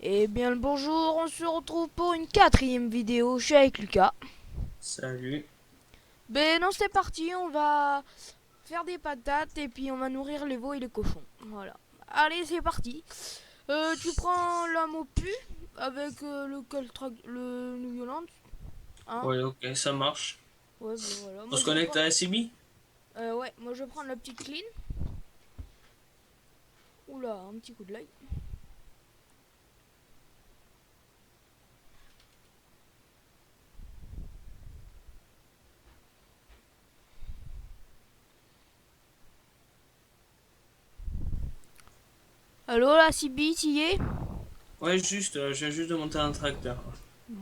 Eh bien le bonjour, on se retrouve pour une quatrième vidéo, je suis avec Lucas. Salut. Ben non c'est parti, on va faire des patates et puis on va nourrir les veaux et les cochons. Voilà. Allez c'est parti. Tu prends la mopu avec le New Holland. Hein. Ouais, ok, ça marche. Ouais ben voilà, On moi se je vais connecte prendre... à SIMI? Ouais, moi je vais prendre la petite clean. Oula, un petit coup de l'œil. Allô la CB, t'y es? Ouais, juste, je viens juste de monter un tracteur.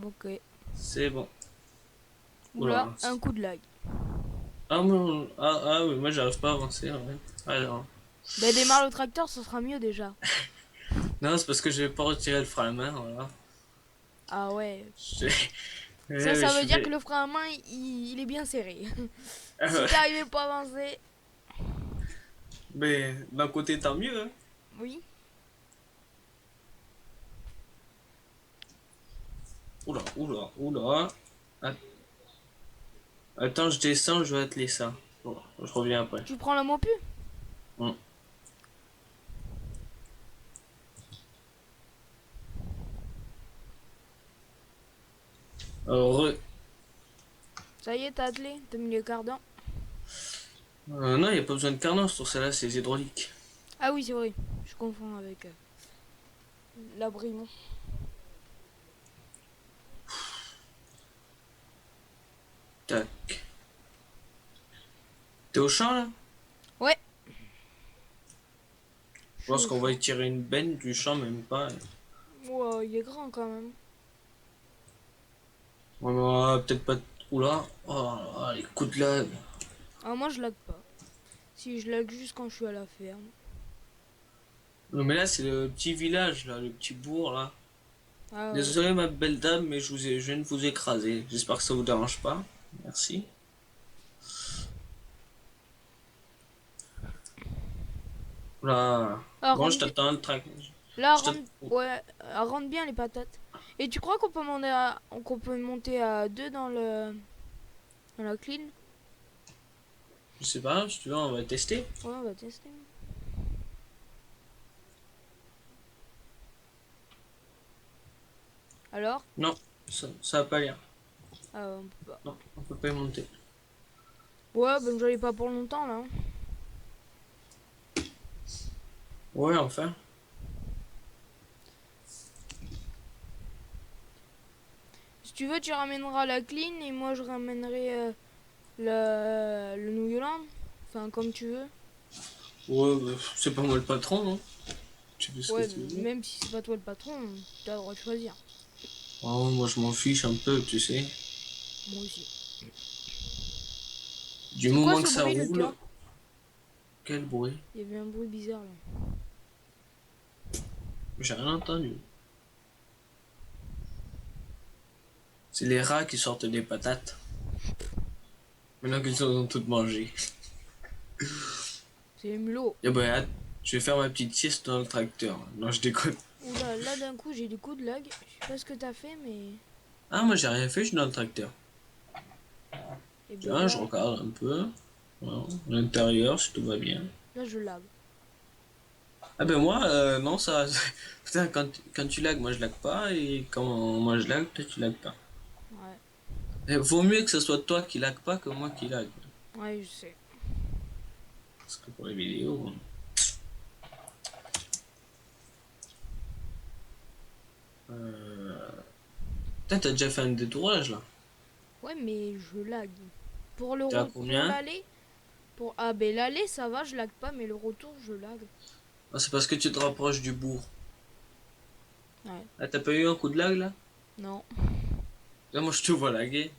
Ok. C'est bon. Oula, Oula. un coup de lag. Oui, moi j'arrive pas à avancer. Ouais. Alors. Ben démarre le tracteur, ça sera mieux déjà. Non, c'est parce que je vais pas retirer le frein à main, voilà. Ah ouais. Je... Ça, Ouais, ça je veut dire que vais. le frein à main, il est bien serré. Ah Si ouais. t'arrivais pas à avancer, Mais d'un côté, tant mieux, hein. oui. Oula, oula, oula. Att- Attends, je descends, je vais atteler ça. Bon, je reviens après. Tu prends la mopu. Hum. Re- Ça y est, t'as attelé, t'as mis le cardan. Non, il n'y a pas besoin de cardan sur celle-là, c'est hydraulique. Ah oui, c'est vrai. Je confonds avec la Brimont. Tac. T'es au champ là? Ouais, je Je suis pense au qu'on va champ. y tirer une benne du champ, même pas. Wow, il est grand quand même. On aura peut-être pas. Oula. Oh, les coups de lag. Ah, moi je lag pas. Si je lag juste quand je suis à la ferme. Non, mais là, c'est le petit village, là, le petit bourg, là. Ah ouais. Désolé, ma belle dame, mais je viens de vous écraser. J'espère que ça vous dérange pas. Merci. Oula. Ah, Bon, rentre je bien. t'attends le track. Là, Je t'attends. ouais, rentre bien les patates. Et tu crois qu'on peut monter à deux dans la clean? Je sais pas, si tu veux, on va tester. Ouais, on va tester. Alors? Non, ça va pas l'air. Ah, on peut pas. Non, on peut pas y monter. Ouais, ben j'en ai pas pour longtemps là. Ouais, enfin. Si tu veux, tu ramèneras la clean et moi je ramènerai le New Holland. Enfin, comme tu veux. Ouais, bah, c'est pas moi le patron, non? Tu fais ce que Ouais, tu veux. même si c'est pas toi le patron, t'as le droit de choisir. Oh, moi, je m'en fiche un peu, tu sais. Moi aussi. Du C'est quoi moment ce que ça bruit, le roule. cas? Quel bruit? Il y avait un bruit bizarre là. J'ai rien entendu. C'est les rats qui sortent des patates. Maintenant qu'ils ont toutes mangées. C'est les mulots. Et ben, je vais faire ma petite sieste dans le tracteur. Non, je déconne. Oula, là d'un coup j'ai des coups de lag. Je sais pas ce que t'as fait, mais. Ah, moi j'ai rien fait, je suis dans le tracteur. Et ben Tiens, je là, regarde un peu. Voilà, l'intérieur, si tout va bien. là je lag. Ah ben moi, non, ça... Putain, quand tu lags, moi je lag pas. Et quand moi je lag, toi tu lag pas. Ouais, Et vaut mieux que ce soit toi qui lag pas que moi qui lag. ouais, je sais. Parce que pour les vidéos... Putain, t'as déjà fait un détourage là. Ouais, mais je lag. T'es à Pour combien? l'aller, ah ben l'aller ça va, je lag pas, mais le retour je lag. Ah, c'est parce que tu te rapproches du bourg. Ouais. Ah, t'as pas eu un coup de lag là? Non. Là, moi je te vois laguer.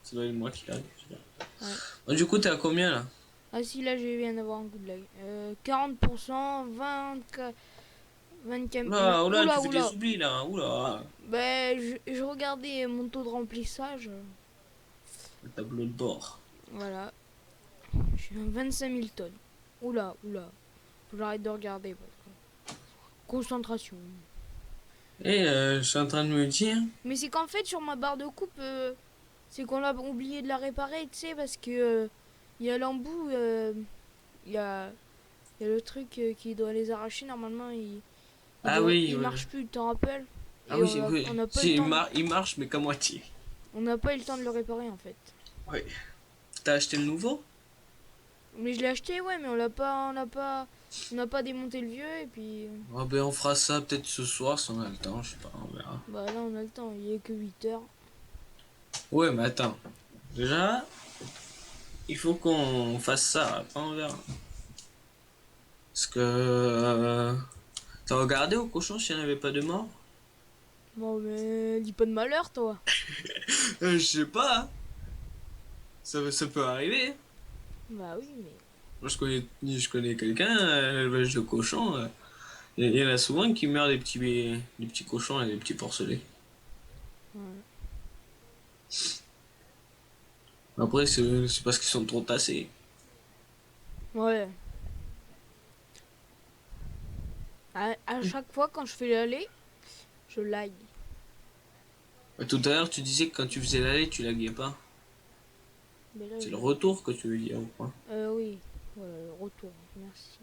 Ça doit être moi qui lag. Ouais. Bon, du coup, t'es à combien là? Ah si, là je viens d'avoir un coup de lag. 40%, 24... Oula, oula, tu Oula, fais des oula. oublis là. Oula. Ben, je regardais mon taux de remplissage. Le tableau de bord. Voilà. Je suis à 25 000 tonnes. Oula, oula. Faut que j'arrête de regarder. Parce que... Concentration. Et je suis en train de me dire. Mais c'est qu'en fait, sur ma barre de coupe, c'est qu'on a oublié de la réparer, tu sais, parce que il y a l'embout, il y a, il y a le truc qui doit les arracher. Normalement, Ah oui, il oui. marche plus, tu t'en rappelles? Ah Et oui, oui. on n'a pas eu le Si, temps, il marche, mais qu'à moitié. on n'a pas eu le temps de le réparer en fait. Oui. T'as acheté le nouveau? Mais je l'ai acheté, ouais, mais on n'a pas démonté le vieux et puis, Ah ben on fera ça peut-être ce soir si on a le temps, je sais pas, on verra. bah là on a le temps, il est que 8 heures. Ouais, mais attends. Déjà, il faut qu'on fasse ça, après on verra. Parce que... t'as regardé au cochon s'il n'y en avait pas de mort? Bon, mais dis pas de malheur, toi. Je sais pas, hein. Ça peut arriver. Bah oui, mais Moi je connais quelqu'un, l'élevage de cochons. Il y en a souvent qui meurent des petits cochons et des petits porcelets. ouais. Après, c'est parce qu'ils sont trop tassés. Ouais. À chaque fois quand je fais l'aller, je lag. Tout à l'heure, tu disais que quand tu faisais l'aller, tu laguais pas. Mais là, C'est le je... retour que tu veux dire ou quoi? Oui. Voilà, le retour. Merci.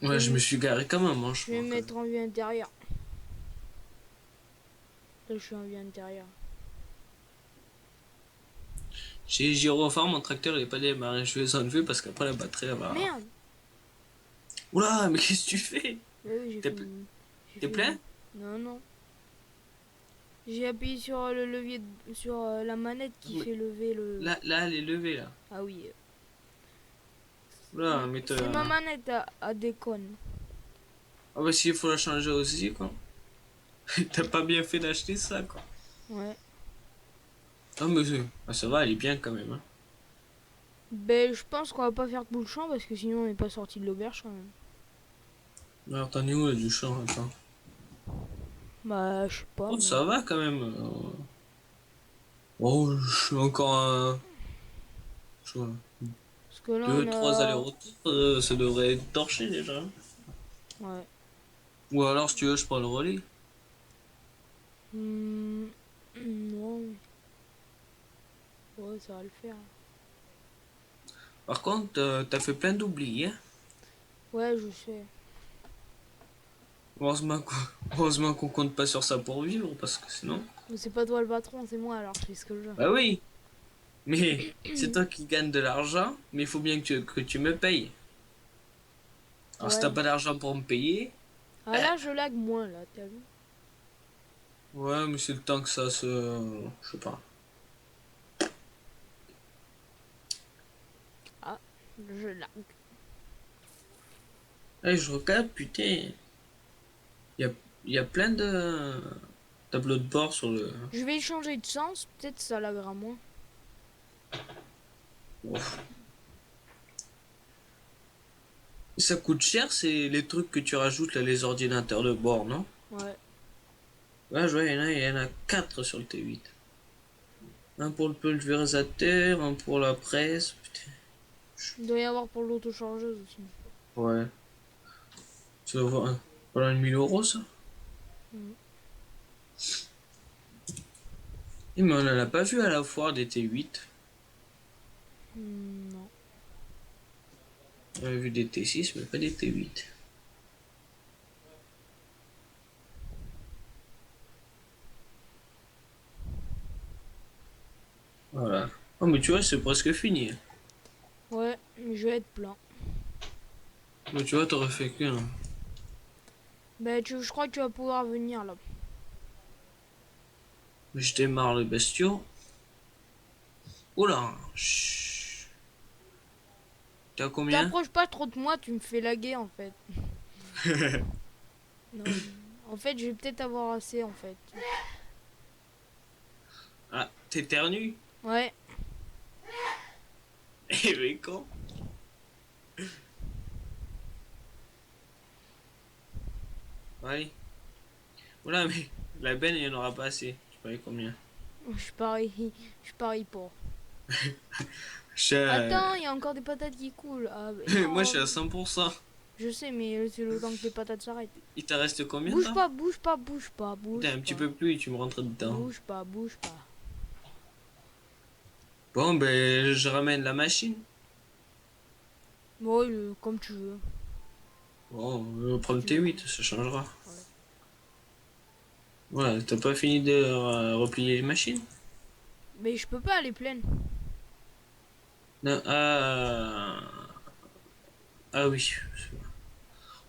Ouais, je me suis garé comme un manche, Je vais moi, me quand même. mettre en vue intérieure. Là, je suis en vue intérieure. Chez Gyrophare, mon tracteur, il est pas démarré. Je vais enlever parce qu'après, la batterie, elle va... Merde! Oula, mais qu'est-ce que tu fais? Oui, j'ai T'es fait ple- une... J'ai t'es fait plein? une... Non, non. J'ai appuyé sur le levier, sur la manette qui Mais fait lever le... là, elle est levée, là. Ah oui. Oula, mais C'est ma manette à déconne. Ah bah si, il faut la changer aussi, quoi. T'as pas bien fait d'acheter ça, quoi. Ouais. Ah, mais ça va, elle est bien quand même, hein. Ben, je pense qu'on va pas faire tout le champ parce que sinon on n'est pas sorti de l'auberge quand même. Alors, t'en es où, là, du champ, attends. Bah, je sais pas, Oh, mais... ça va quand même. Oh, je suis encore à... je vois, Parce que là, on deux, trois a... allers-retours, ça devrait être torché déjà. Ouais. Ou alors, si tu veux, je prends le relais. Hmm, non. Ouais, ça va le faire. Par contre, t'as fait plein d'oublis, hein. Ouais, je sais. Heureusement qu'on heureusement qu'on compte pas sur ça pour vivre, parce que sinon... Mais c'est pas toi le patron, c'est moi, alors je fais ce que je veux. Bah oui, mais c'est toi qui gagne de l'argent, mais il faut bien que tu me payes. Alors si t'as Ouais. pas d'argent pour me payer, Ah là, je lag moins, là, t'as vu? ouais, mais c'est le temps que ça se... je sais pas. Ah, je lag. Eh, je regarde, putain, il y a, y a plein de tableaux de bord sur le... Je vais changer de sens, peut-être ça laguera moins. Ouf. Ça coûte cher, c'est les trucs que tu rajoutes là, les ordinateurs de bord, non? Ouais. Ouais, je vois, il y en a 4 sur le T8. Un pour le pulvérisateur, un pour la presse, putain. Il doit y avoir pour l'autochargeuse aussi. Ouais. Ça doit voir, voilà 1 000 € ça? Mm. Eh, mais on en a pas vu à la foire des T8. Non. On a vu des T6, mais pas des T8. Voilà. Oh, mais tu vois, c'est presque fini. Ouais, mais je vais être plein. Mais tu vois, t'aurais fait qu'un. Bah, je crois que tu vas pouvoir venir là. Mais je démarre le bestiau. Oula, chut. T'es à combien? T'approches pas trop de moi, tu me fais laguer en fait. Non. En fait, je vais peut-être avoir assez en fait. Ah, t'éternues? Ouais. Eh, mais quand? Allez. Oula, mais la benne, il n'y en aura pas assez. Tu paries combien? Je parie pas. Je, Attends, il y a encore des patates qui coulent. Ah, moi, je non. suis à 100%. Je sais, mais c'est le temps que les patates s'arrêtent. Il t'en reste combien Bouge là? pas, bouge pas, bouge pas, bouge Putain, un petit pas. peu plus, tu me rentres dedans. Bouge pas, bouge pas. Bon, ben, je ramène la machine. Bon, comme tu veux. Bon, je vais Si prendre tu veux. T8, ça changera. Ouais. Voilà, t'as pas fini de replier les machines? Mais je peux pas aller pleine. Non, ah oui.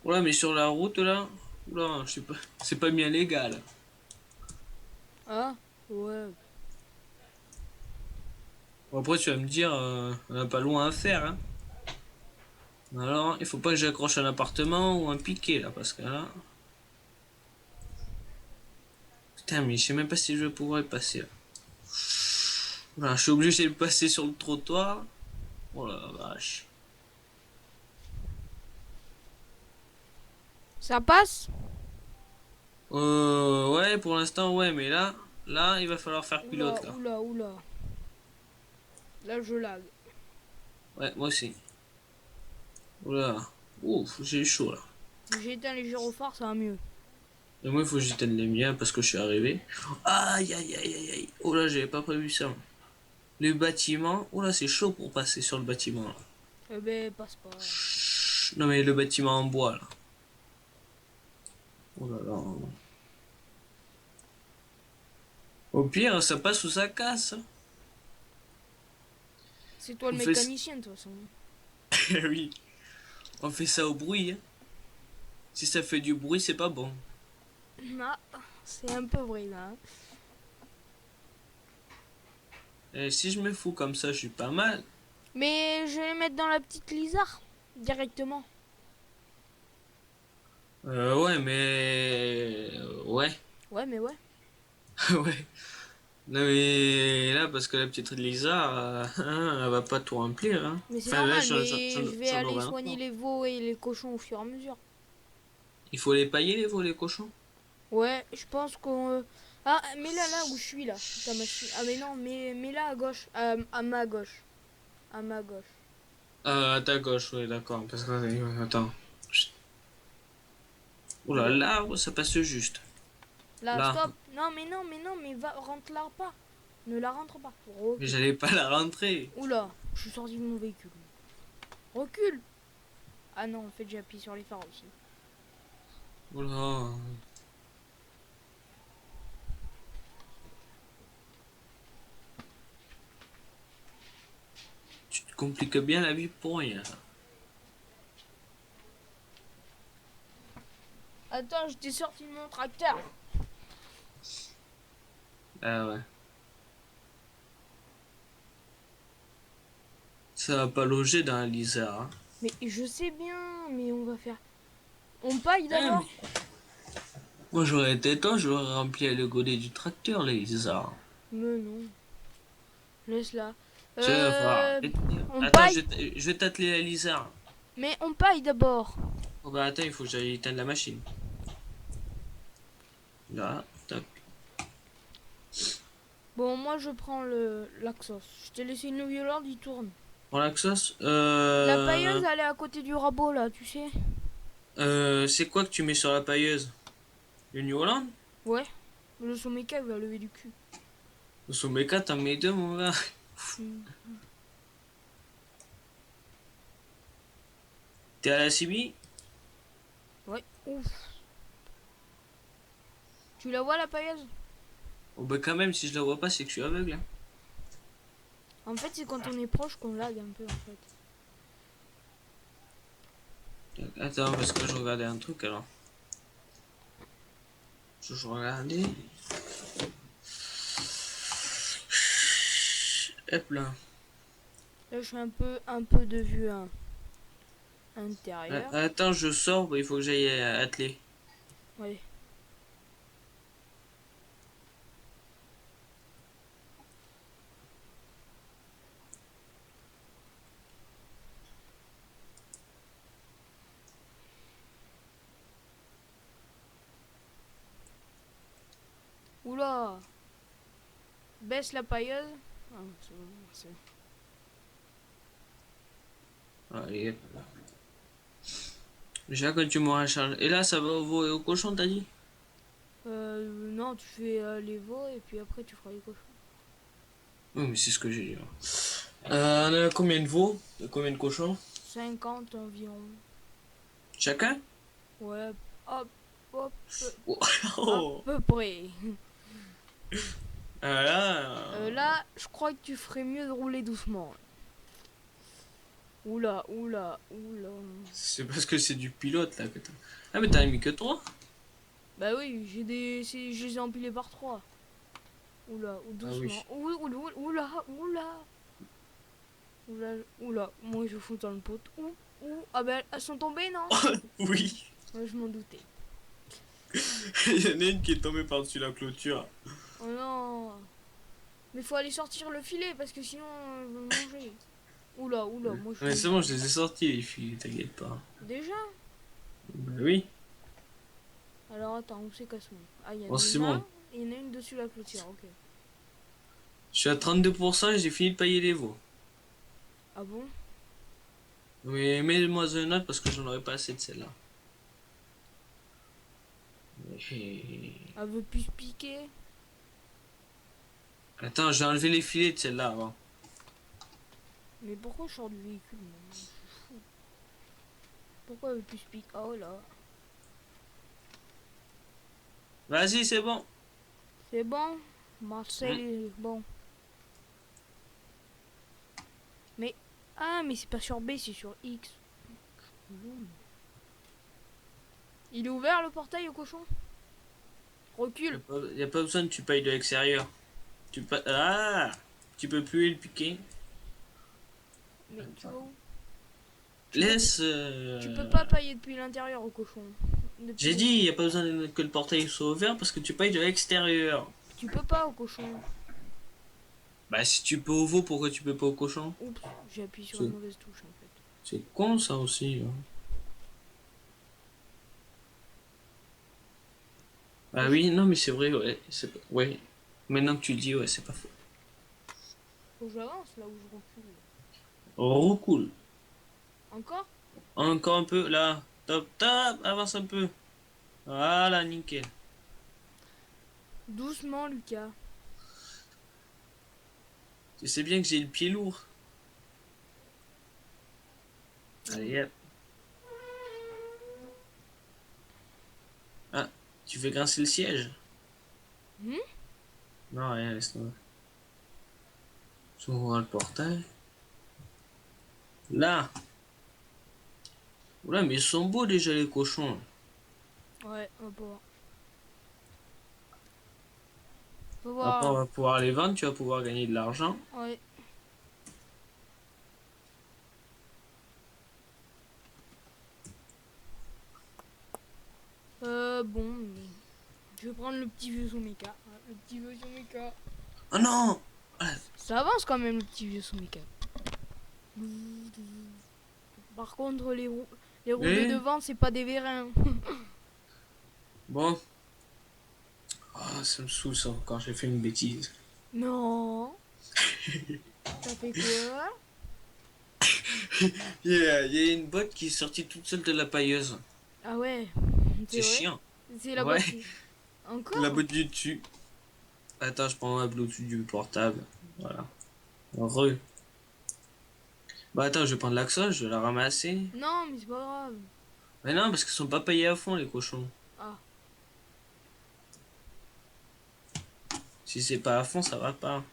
Ouais, mais sur la route là, oula, je sais pas, c'est pas bien légal. Ah, ouais. Bon, après, tu vas me dire, on n'a pas loin à faire, hein. Alors, il faut pas que j'accroche un appartement ou un piquet là, parce que là. Putain, mais je sais même pas si je vais pouvoir y passer là. Voilà, je suis obligé de passer sur le trottoir. Oh la vache. Ça passe? Ouais, pour l'instant, ouais, mais là, il va falloir faire Oula, pilote là. oula, oula. Là, je lag. Ouais, moi aussi. Oula. Ouf, j'ai eu chaud là. J'ai éteint les gyrophares, ça va mieux. Et moi, il faut que j'éteigne les miens parce que je suis arrivé. Aïe, aïe, aïe, aïe, aïe. Oh là, j'avais pas prévu ça. Le bâtiment. Oh là, c'est chaud pour passer sur le bâtiment là. Eh ben, passe pas. Chut. Non, mais le bâtiment en bois là. Oh là là. Au pire, ça passe ou ça casse. C'est toi le On fait... mécanicien, de toute façon. oui. On fait ça au bruit, hein. Si ça fait du bruit, c'est pas bon. Ah, c'est un peu vrai, là. Hein. Et si je me fous comme ça, je suis pas mal. Mais je vais les mettre dans la petite lizard, directement. Ouais, mais... Ouais. Ouais, mais ouais. ouais. Non mais là, parce que la petite Lisa, elle va pas tout remplir. Hein. Mais c'est Enfin là, normal, mais je vais j'en aller aurai un soigner temps. les veaux et les cochons au fur et à mesure. Il faut les pailler les veaux, les cochons. Ouais, je pense qu'on... Ah, mais là où je suis, là, ta machine. Ah, mais non, mais là, à gauche. À ma gauche. À ma gauche. À ta gauche, ouais, d'accord. Parce que, attends. Chut. Oula, Ouais. l'arbre, ça passe juste. Là, Là. stop. Non, mais non, mais non, mais va, rentre-la pas. Ne la rentre pas. Mais Recule. j'allais pas la rentrer. Oula, je suis sorti de mon véhicule. Recule. Ah non, en fait, j'ai appuyé sur les phares aussi. Oula. Tu te compliques bien la vie pour rien. Attends, je t'ai sorti de mon tracteur. Ah ouais. Ça va pas loger dans la Lisa. Hein. Mais je sais bien, mais on va faire... On paille Ah, mais d'abord. moi j'aurais été toi, j'aurais rempli le godet du tracteur, la Lisa. Mais non. Laisse-la. Tu vas voir. On Attends, paille. je vais t'atteler la Lisa. Mais on paille d'abord. Oh bah attends, il faut que j'aille éteindre la machine. Là, tac. Bon, moi je prends l'Axos. Je t'ai laissé une Yolande, il tourne. Pour l'Axos, La pailleuse, elle est à côté du rabot là, tu sais. c'est quoi que tu mets sur la pailleuse? Le New Holland? Ouais. Le Sommeka, il va lever du cul. Le Soumeka, t'en mets deux, mon gars. Mm. T'es à la CB? Ouais. Ouf. Tu la vois la pailleuse? Oh bah quand même, si je la vois pas, c'est que je suis aveugle. Hein. En fait, c'est quand on est proche qu'on lag un peu en fait. Tac, attends, parce que je regardais un truc alors. Je regardais. Hop là. Là, je fais un peu de vue intérieure. Attends, je sors, bah, il faut que j'aille atteler. Ouais. Oula. Baisse la pailleuse. Ah, c'est bon, c'est... Allez. Déjà quand tu m'auras chargé. Et là, ça va au veau et au cochon, t'as dit? Non, tu fais les veaux et puis après tu feras les cochons. Oui, mais c'est ce que j'ai dit. On a combien de veaux et combien de cochons? 50 environ. Chacun? Ouais, hop, hop, Oh. à Oh. peu près. Là, Là, je crois que tu ferais mieux de rouler doucement. Oula, oula, oula. c'est parce que c'est du pilote là que t'as. Ah, mais t'as mis que 3? Bah oui, je les ai empilés par 3. Oula, ou Ah doucement. oui. Oula, oula, oula. Oula, oula. Moi je fous dans le pot. Ah ben elles sont tombées, non? Oui. Ouais, je m'en doutais. Il y en a une qui est tombée par-dessus la clôture. Oh non. Mais faut aller sortir le filet parce que sinon elles vont le manger. Oula, oula, moi je Mais suis. c'est bon, je les ai sortis les filles, t'inquiète pas. Déjà? Bah oui. Alors attends, où c'est qu'elles sont? Ah, il y en Bon, a c'est une là bon. et il y en a une dessus la clôture, ok. Je suis à 32% et j'ai fini de pailler les veaux. Ah bon? Mais mets-moi une note parce que j'en aurais pas assez de celle-là. Et- Elle veut plus se piquer? Attends, j'ai enlevé les filets de celle-là avant. Mais pourquoi je sors du véhicule, moi? Je suis fou. Pourquoi elle veut plus se piquer? Oh là. Vas-y, c'est bon. C'est bon? Marcel Hmm. est bon. Mais. Ah, mais c'est pas sur B, c'est sur X. Il est ouvert le portail au cochon? Recule. Y a pas besoin que tu payes de l'extérieur. Ah, tu peux plus le piquer. Mais tu vas où? Laisse. Tu peux pas pailler depuis l'intérieur au cochon. J'ai Depuis... dit, y a pas besoin que le portail soit ouvert parce que tu payes de l'extérieur. Tu peux pas au cochon. Bah si tu peux au veau, pourquoi tu peux pas au cochon? Oups, j'ai appuyé sur C'est une mauvaise touche en fait. c'est con ça aussi, hein. Ah oui, non mais c'est vrai, ouais. Ouais. Maintenant que tu le dis, ouais, c'est pas faux. Faut que j'avance là où je recule. Oh, cool. Encore? Encore un peu, là. Top, top, avance un peu. Voilà, nickel. Doucement, Lucas. Tu sais bien que j'ai le pied lourd. Hmm. Allez, hop. Ah, tu fais grincer le siège? Hmm. Non, rien, laisse-moi. J'ouvre le portail. Là. Oula, mais ils sont beaux déjà les cochons. Ouais, on va pouvoir. Faut Après, on voir. va pouvoir les vendre, tu vas pouvoir gagner de l'argent. Ouais. Bon. Je vais prendre le petit vieux Soumeka. Ouais, le petit vieux Soumeka. Oh non! Ça avance quand même le petit vieux Soumeka. Par contre, les roues de Mais, devant, c'est pas des vérins. bon. Ah, ça me saoule ça quand j'ai fait une bêtise. Non. T'as fait quoi? Il y a une botte qui est sortie toute seule de la pailleuse. Ah ouais, C'est c'est vrai. chiant. C'est la Ouais, boîte qui... la Encore? botte du dessus. Attends, je prends ma Bluetooth du portable. Voilà. Heureux. Bah attends, je vais prendre l'axo, je vais la ramasser. Non, mais c'est pas grave. Mais non, parce qu'ils sont pas paillés à fond les cochons. Ah, Si c'est pas à fond, ça va pas.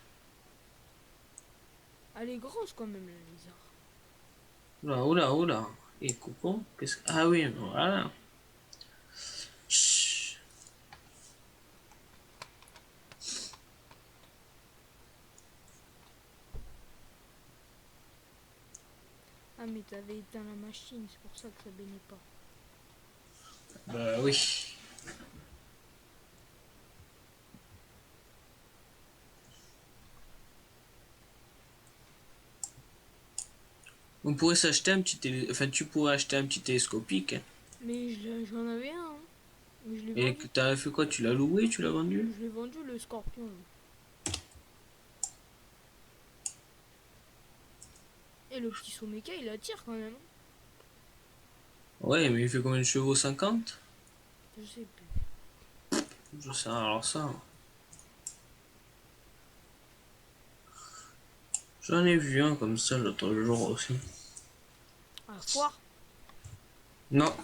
elle est grosse quand même, la lézard. Oula, oula, oula. Et Coco, qu'est-ce que... Ah oui, voilà. Chut. Ah, mais t'avais éteint la machine, c'est pour ça que ça baignait pas. Bah oui. On pourrait s'acheter un petit enfin tu pourrais acheter un petit télescopique. Hein. Mais j'en avais un, hein. Mais je l'ai Et vendu. que t'as fait quoi? Tu l'as loué? Tu l'as vendu? Je l'ai vendu, le scorpion. Et le petit Soumeka, il attire quand même. Ouais, mais il fait combien de chevaux? 50? Je sais plus. Je sais, alors ça. J'en ai vu un comme ça l'autre jour aussi. À la foire. Non.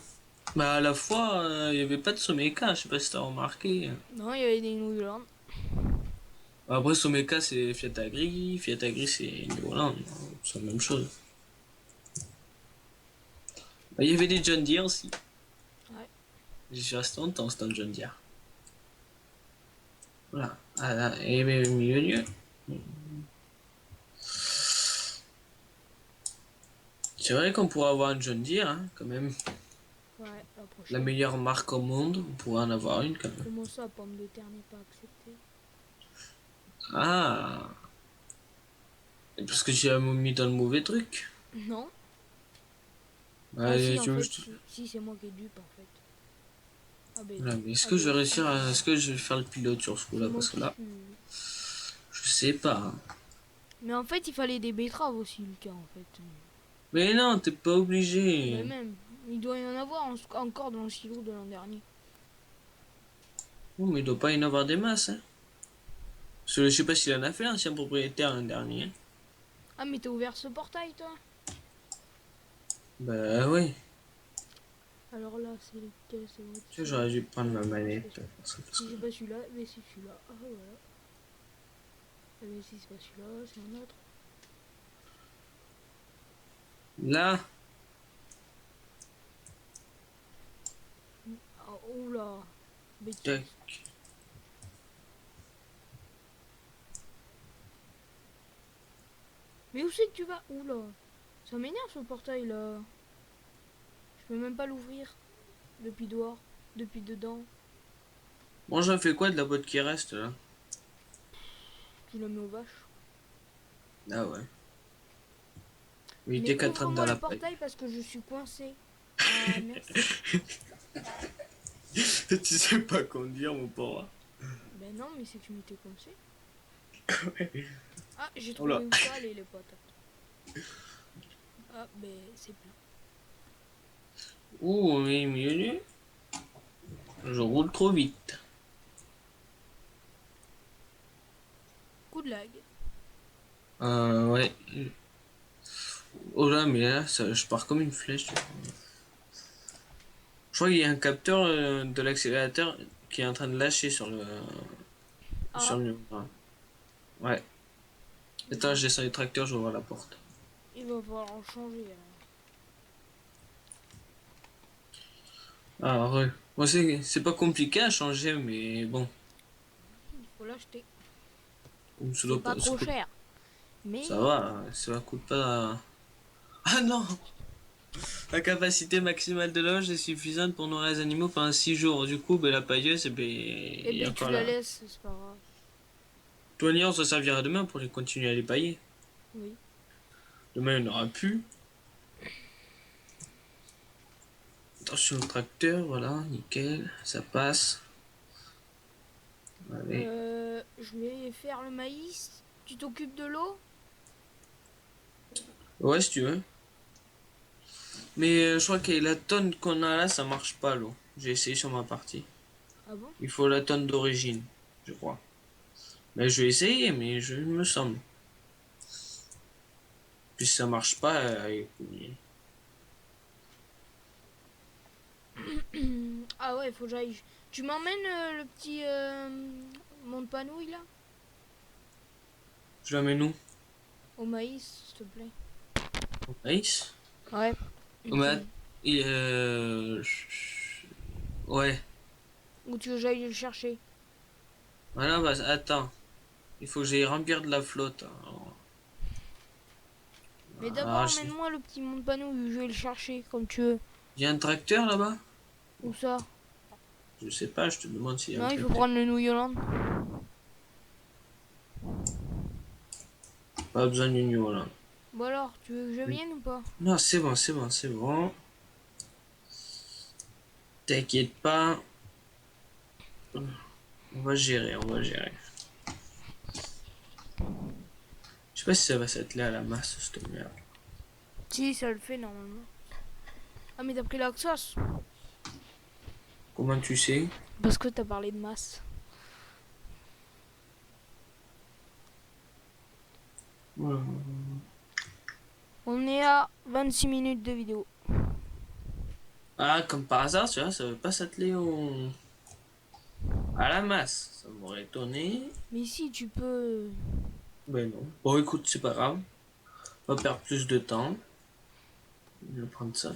Bah à la fois, il n'y avait pas de Someka, je sais pas si t'as remarqué. Non, il y avait des New Holland. Après Someka c'est Fiat Agri, Fiat Agri c'est New Holland, c'est la même chose. Bah, il y avait des John Deere aussi. Ouais. J'y suis resté longtemps, c'était un John Deere. Voilà. Ah, là, et milieu. C'est vrai qu'on pourrait avoir un John Deere, hein, quand même. Ouais, la La prochaine. meilleure marque au monde, on pourrait en avoir une quand même. Comment ça, pomme de terre n'est pas acceptée? Ah, et parce que tu as mis dans le mauvais truc. Non. Bah, Ah si, en tu veux que fait, je te- si c'est moi qui ai dupe, en fait. Ah ben, Voilà, mais est-ce ah que je vais ben, réussir à... Est-ce que je vais faire le pilote sur ce c'est coup-là? moi Parce que qui là, suis... je sais pas, hein. Mais en fait, il fallait des betteraves aussi, Lucas, en fait. Mais non, t'es pas Mais obligé. même, il doit y en avoir encore dans le silo de l'an dernier. Oh, mais il doit pas y en avoir des masses, hein. Parce que je sais pas s'il en a fait l'ancien propriétaire l'an dernier. Ah, mais t'as ouvert ce portail, toi? Bah oui. Alors là, c'est lequel? C'est votre Tu vois, j'aurais dû prendre ma Non, manette. si c'est pas celui-là, mais c'est celui-là. Ah, voilà. Ah, mais si c'est pas celui-là, c'est un autre. Là, Ah, oula. tac. Bêtise. Mais où c'est que tu vas? Oula. Ça m'énerve ce portail là. Je peux même pas l'ouvrir. Depuis dehors. Depuis dedans. Bon, j'en fais quoi de la boîte qui reste là? Tu la mets aux vaches. Ah ouais. Il Mais était qu'à train dans ouvre-moi la le paille. portail parce que je suis coincé. Ah, merci. Tu sais pas conduire, mon pauvre. Ben non, mais c'est que je m'étais coincé. Ah, j'ai Oula. trouvé où ça allait les potes. Ah, ben c'est plein. Ouh, oui, mieux. Je roule trop vite. Coup de lag. Ouais. Oh là, mais là, ça, je pars comme une flèche. Je crois qu'il y a un capteur de l'accélérateur qui est en train de lâcher sur le... Ah, Sur le... Ouais. Attends, je descends les tracteurs, j'ouvre la porte. il va falloir en changer alors. Ah, ouais. Moi, c'est pas compliqué à changer, mais bon. Il faut l'acheter. Ça C'est doit pas pas... Ça, trop cher. Mais ça va, hein, ça coûte pas... Ah non! La capacité maximale de loge est suffisante pour nourrir les animaux pendant 6 jours. Du coup, ben, la pailleuse, ben, eh il y a ben tu encore la là. laisses, c'est pas grave. Toi, on se servira demain pour les continuer à les pailler. Oui. Demain, il n'y en aura plus. Attention au tracteur, voilà, nickel, ça passe. Allez. Je vais faire le maïs. Tu t'occupes de l'eau? Ouais, si tu veux. Mais je crois que la tonne qu'on a là, ça marche pas, l'eau. J'ai essayé sur ma partie. Ah bon? Il faut la tonne d'origine, je crois. Mais je vais essayer, mais je il me semble. Puis si ça marche pas, Ah ouais, faut que j'aille. Tu m'emmènes le petit monde panouille là? je la mets nous. Au maïs, s'il te plaît. Nice. Ouais. Ouais. Et ouais. Ou tu veux que j'aille le chercher? Voilà, bah, attends. Il faut que j'aille remplir de la flotte. Mais Ah, d'abord, emmène-moi le petit monde panouille, je vais le chercher comme tu veux. il y a un tracteur là-bas? Où ça? Je sais pas, je te demande s'il y a un Non, il faut tracteur. prendre le New Holland. Pas besoin d'union là. Bon alors, tu veux que je vienne ou pas? Non, c'est bon, c'est bon, c'est bon. T'inquiète pas. On va gérer, on va gérer. Je sais pas si ça va s'atteler à la masse, cette merde. Si, ça le fait normalement. Ah, mais t'as pris la sauce. Comment tu sais? Parce que t'as parlé de masse. Voilà. On est à 26 minutes de vidéo. Ah, comme par hasard, tu vois, ça veut pas s'atteler à la masse. Ça m'aurait étonné. Mais si, tu peux... Ben non. Bon, écoute, c'est pas grave. On va perdre plus de temps. Je vais prendre ça.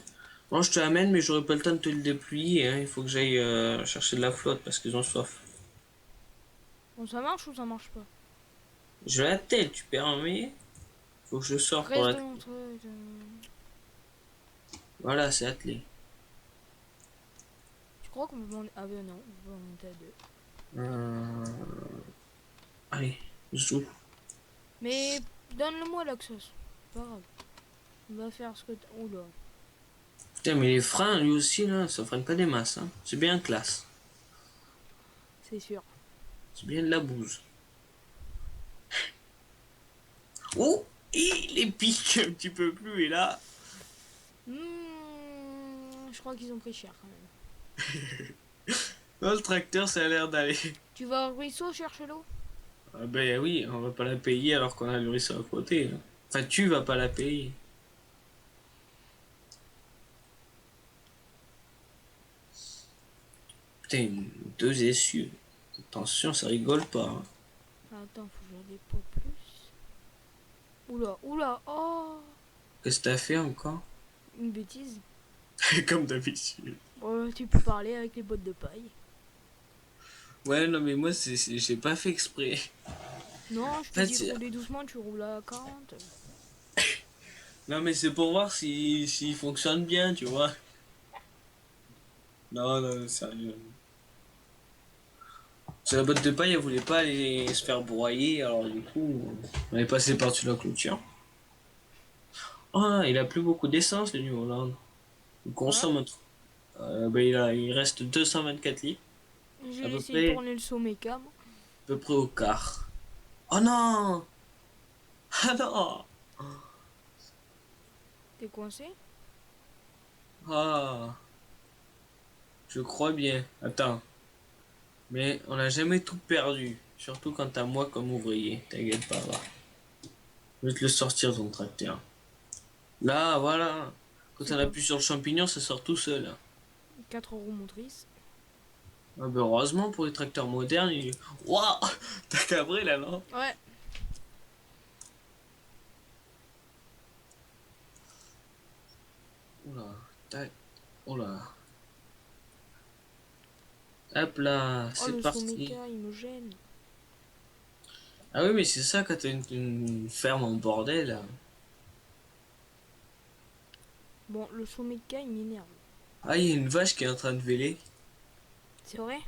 Bon, je te l'amène, mais j'aurai pas le temps de te le dépluyer. Hein. Il faut que j'aille chercher de la flotte parce qu'ils ont soif. Bon, ça marche ou ça marche pas? Je vais la tête, tu permets? Faut que je sorte pour Reste la de tête. mon truc. Voilà, c'est attelé. Tu crois qu'on peut monter... Ah ben non, on peut en monter à deux. Allez, zou. Mais donne-le-moi l'Axos. Pas grave. On va faire ce que... Oula. Putain, mais les freins, lui aussi, là, ça freine pas des masses. Hein. C'est bien classe. C'est sûr. C'est bien de la bouse. Oh, il les pique un petit peu plus, et là... Je crois qu'ils ont pris cher quand même. Oh, le tracteur, ça a l'air d'aller. Tu vas au ruisseau chercher l'eau? Ah ben oui, on va pas la payer alors qu'on a le ruisseau à côté. Là. Enfin, tu vas pas la payer. Putain, deux essieux. Attention, ça rigole pas. Hein. Attends, faut que j'en ai pas plus. Oula, oula, oh! Qu'est-ce que t'as fait encore? Une bêtise. Comme d'habitude. Tu peux parler avec les bottes de paille. Ouais, non, mais moi, j'ai pas fait exprès. Non, je En te fait, dis de rouler doucement, tu roules à 40. non, mais c'est pour voir s'il fonctionne bien, tu vois. Non, non, sérieux. C'est la botte de paille, elle voulait pas aller se faire broyer, alors du coup, on est passé par-dessus la clôture. Ah, il a plus beaucoup d'essence, le New Holland. Il Ouais. consomme ben, il reste 224 litres, à J'ai peu essayé de près, tourner le sommet cam. à peu près au quart. Oh non! Ah non! T'es coincé? Ah, je crois bien. Attends. Mais on n'a jamais tout perdu. Surtout quand t'as moi comme ouvrier. T'inquiète pas, va. Je vais te le sortir ton tracteur. Là, voilà. Quand C'est on quoi? appuie sur le champignon, ça sort tout seul. Hein. 4 roues motrices. Ah ben heureusement pour les tracteurs modernes, waouh! T'as cabré là, non? Ouais. Oula, tac. Oula. Hop là, Oh, c'est le sommet parti. K, il me gêne. Ah oui, mais c'est ça quand t'as une ferme en bordel. Là. Bon, le sommet K, il m'énerve. Ah, il y a une vache qui est en train de véler. C'est vrai?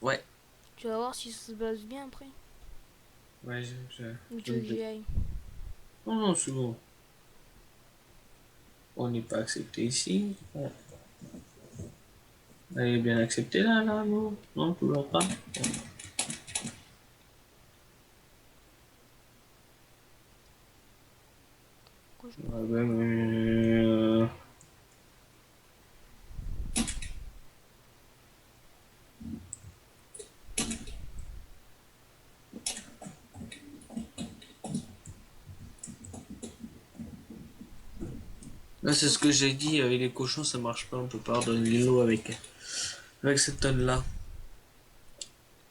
Ouais. Tu vas voir si ça se passe bien après. Ouais, Ou je tu me veux que j'y doute. aille? Non, non, c'est bon. On n'est pas accepté ici. Ouais. Elle est bien acceptée là, là, non? Non, toujours pas. Pourquoi je Ah prends? ben, là, c'est ce que j'ai dit, avec les cochons, ça marche pas, on peut pas leur donner l'eau avec cette tonne-là.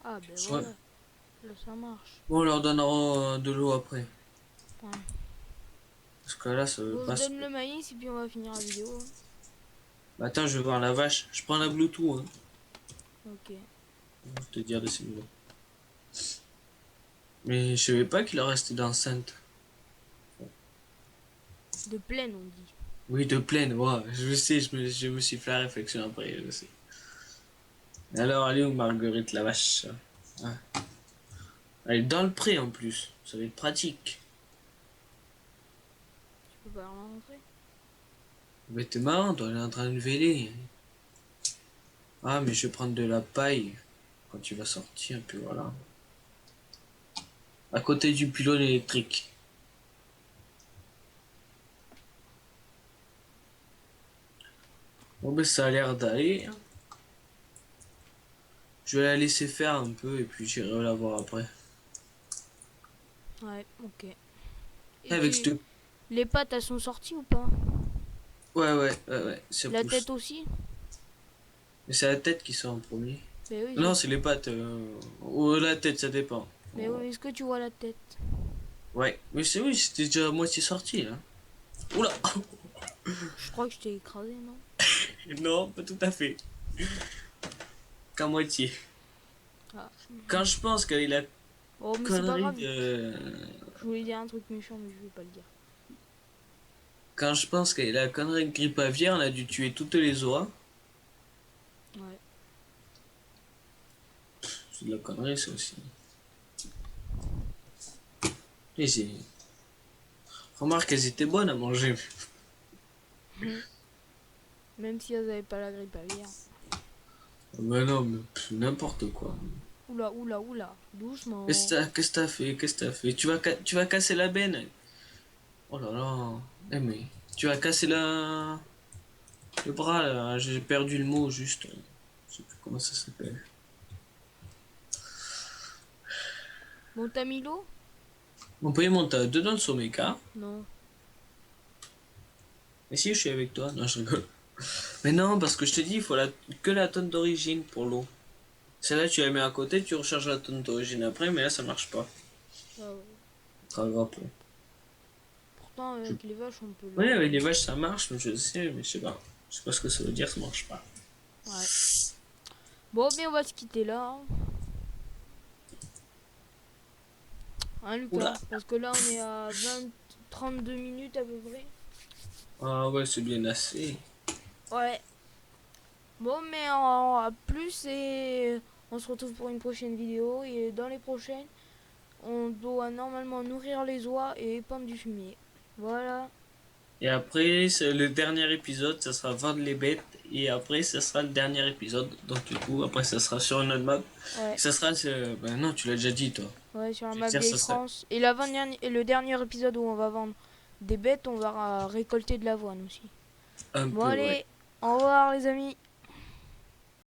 Ah, ben Ouais. voilà. Là, ça marche. Bon, on leur donnera de l'eau après. Ouais. Parce que là, ça veut Bon, je pas se... donne le maïs et puis on va finir la vidéo. Hein. Bah, attends, je vais voir la vache. Je prends la Bluetooth, hein. Ok. Je vais te dire de ces mots. Mais je savais pas qu'il en restait d'enceinte. De plaine, on dit. Oui, de pleine, ouais. Je sais, je me suis fait la réflexion après, je sais. Alors, allez où Marguerite la vache? Ouais. Elle est dans le pré en plus. Ça va être pratique. Tu peux pas la rentrer. Mais t'es marrant, toi, elle est en train de véler. Ah, mais je vais prendre de la paille quand tu vas sortir, puis voilà. À côté du pylône électrique. Bon, ben, ça a l'air d'aller. Je vais la laisser faire un peu et puis j'irai la voir après. Ouais, ok. Et Avec tu... cette... Les pattes, elles sont sorties ou pas? Ouais, ça La pousse. tête aussi? Mais c'est la tête qui sort en premier. Mais oui, Non, c'est les pattes. Ou la tête, ça dépend. mais oui, est-ce que tu vois la tête? Ouais, mais c'est oui, c'était déjà à moitié sorti là. Oula! Je crois que je t'ai écrasé, non? Non, pas tout à fait. Qu'à moitié. Ah. Quand je pense qu'il a la Oh, mais c'est pas connerie grave. de. Je voulais dire un truc méchant, mais je vais pas le dire. Quand je pense qu'il a la connerie de grippe aviaire, on a dû tuer toutes les oies. Ouais. C'est de la connerie ça aussi. Et c'est. Remarque, elles étaient bonnes à manger. Même si elles avaient pas la grippe aviaire. Mais non, mais n'importe quoi. Oula, oula, oula. Doucement. Qu'est-ce que t'as fait? Qu'est-ce que t'as fait? Tu vas casser la benne. Oh là là. Eh mais. Tu vas casser le bras là. J'ai perdu le mot juste. Je sais plus comment ça s'appelle. Bon, t'as mis l'eau? On peut y monter à deux dans le sommeil-car. Non. Et si je suis avec toi? Non, je rigole. Mais non, parce que je te dis, il faut que la tonne d'origine pour l'eau. Celle-là, tu la mets à côté, tu recharges la tonne d'origine après, mais là, ça marche pas. Ah ouais. Très grave. Pourtant, avec les vaches, on peut Oui, le... avec les vaches, ça marche, mais je sais, mais je sais pas. Je sais pas ce que ça veut dire, ça marche pas. Ouais. Bon, mais on va se quitter là. Hein, Lucas? Oula. Parce que là, on est à 32 minutes à peu près. Ah ouais, c'est bien assez. Ouais. Bon, mais à plus et on se retrouve pour une prochaine vidéo. Et dans les prochaines, on doit normalement nourrir les oies et épandre du fumier. Voilà. Et après, c'est le dernier épisode, ça sera vendre les bêtes. Et après, ça sera le dernier épisode. Donc, du coup, après, ça sera sur une autre map. Ouais. Ça sera. Ben non, tu l'as déjà dit, toi. Ouais, sur la Je veux map dire, Vieille ça sera France. Et le dernier épisode où on va vendre des bêtes, on va récolter de l'avoine aussi. un Bon, peu, ouais. allez. Au revoir, les amis.